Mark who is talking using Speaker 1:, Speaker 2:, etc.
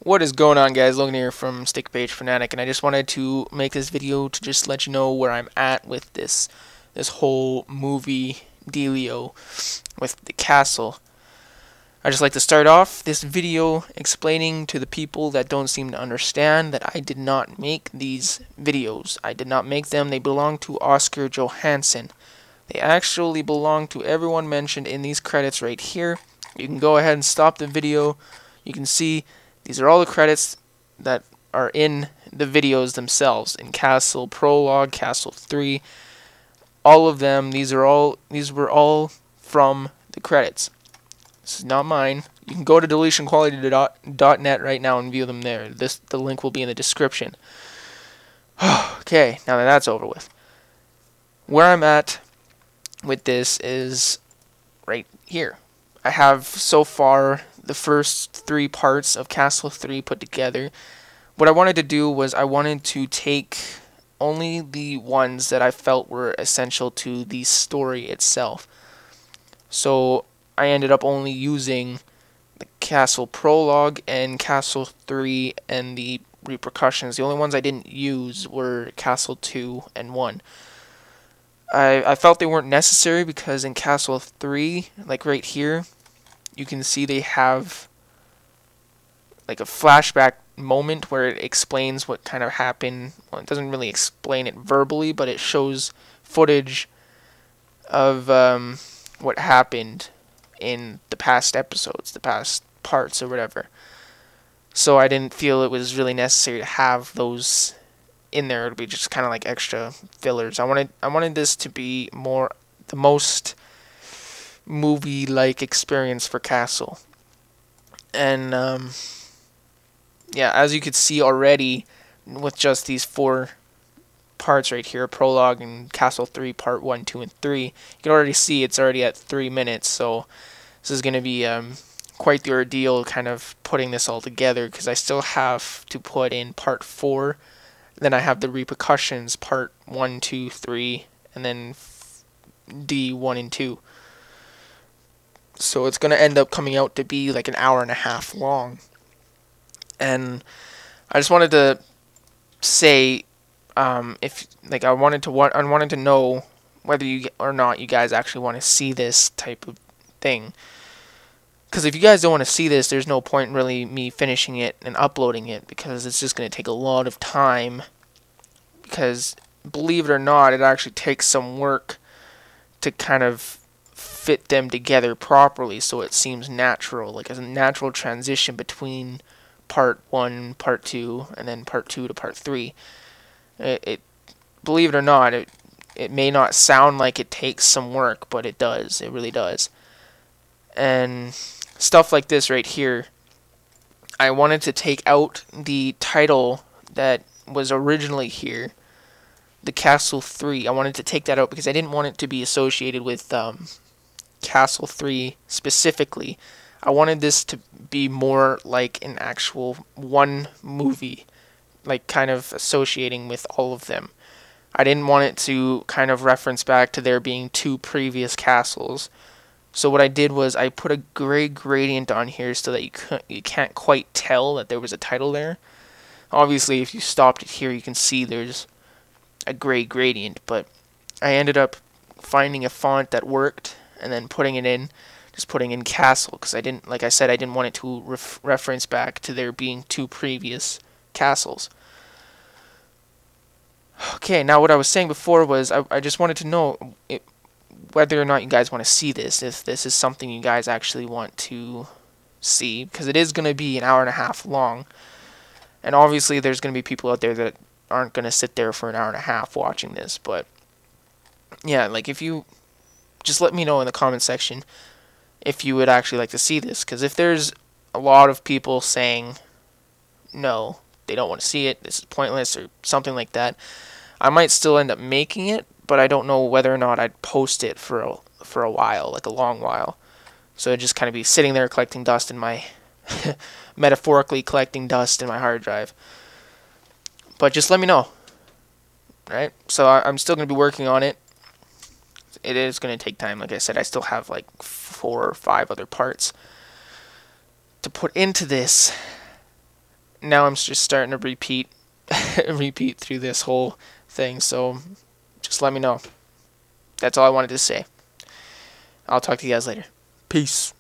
Speaker 1: What is going on, guys? Logan here from Stick Page Fanatic, and I just wanted to make this video to just let you know where I'm at with this whole movie dealio with the castle. I just like to start off this video explaining to the people that don't seem to understand that I did not make these videos. I did not make them. They belong to Oscar Johansson. They actually belong to everyone mentioned in these credits right here. You can go ahead and stop the video. You can see these are all the credits that are in the videos themselves, in Castle Prologue, Castle 3, all of them. These were all from the credits. This is not mine. You can go to deletionquality.net right now and view them there. The link will be in the description. Okay, now that that's over with. Where I'm at with this is right here. I have so far the first 3 parts of Castle 3 put together. What I wanted to do was I wanted to take only the ones that I felt were essential to the story itself. So I ended up only using the Castle Prologue and Castle 3 and the repercussions. The only ones I didn't use were Castle 2 and 1. I felt they weren't necessary because in Castle 3, like right here, you can see they have like a flashback moment where it explains what kind of happened. Well, it doesn't really explain it verbally, but it shows footage of what happened in the past episodes, the past parts or whatever. So I didn't feel it was really necessary to have those in there. It would be just kind of like extra fillers. I wanted this to be more the most movie-like experience for Castle. And yeah, as you could see already with just these 4 parts right here, Prologue and Castle 3 part 1, 2, and 3, you can already see it's already at 3 minutes. So this is going to be quite the ordeal kind of putting this all together, because I still have to put in part 4. Then I have the repercussions part 1, 2, 3, and then D1 and 2. So it's going to end up coming out to be like an hour and a half long. And I just wanted to say, if like I wanted to know whether you or not you guys actually want to see this type of thing. Because if you guys don't want to see this, there's no point in really me finishing it and uploading it, because it's just going to take a lot of time. Because believe it or not, it actually takes some work to kind of fit them together properly so it seems natural, like a natural transition between part 1, part 2, and then part 2 to part 3. Believe it or not, it may not sound like it takes some work, but it does. It really does. And stuff like this right here, I wanted to take out the title that was originally here, the Castle 3. I wanted to take that out because I didn't want it to be associated with Castle 3 specifically. I wanted this to be more like an actual one movie, like kind of associating with all of them. I didn't want it to kind of reference back to there being 2 previous castles. So what I did was I put a gray gradient on here so that you can't quite tell that there was a title there. Obviously, if you stopped it here, you can see there's a gray gradient, but I ended up finding a font that worked and then putting it in, just putting in Castle, because I didn't, like I said, I didn't want it to reference back to there being 2 previous castles. Okay, now what I was saying before was I just wanted to know whether or not you guys want to see this, if this is something you guys actually want to see, because it is going to be an hour and a half long, and obviously there's going to be people out there that aren't going to sit there for an hour and a half watching this. But yeah, like, if you just let me know in the comment section if you would actually like to see this, because if there's a lot of people saying no, they don't want to see it, this is pointless or something like that, I might still end up making it, but I don't know whether or not I'd post it for a while, like a long while. So it'd just kind of be sitting there collecting dust in my metaphorically collecting dust in my hard drive. But just let me know, right? So I'm still going to be working on it. It is going to take time. Like I said, I still have like 4 or 5 other parts to put into this. now I'm just starting to repeat repeat through this whole thing. So just let me know. That's all I wanted to say. I'll talk to you guys later. Peace.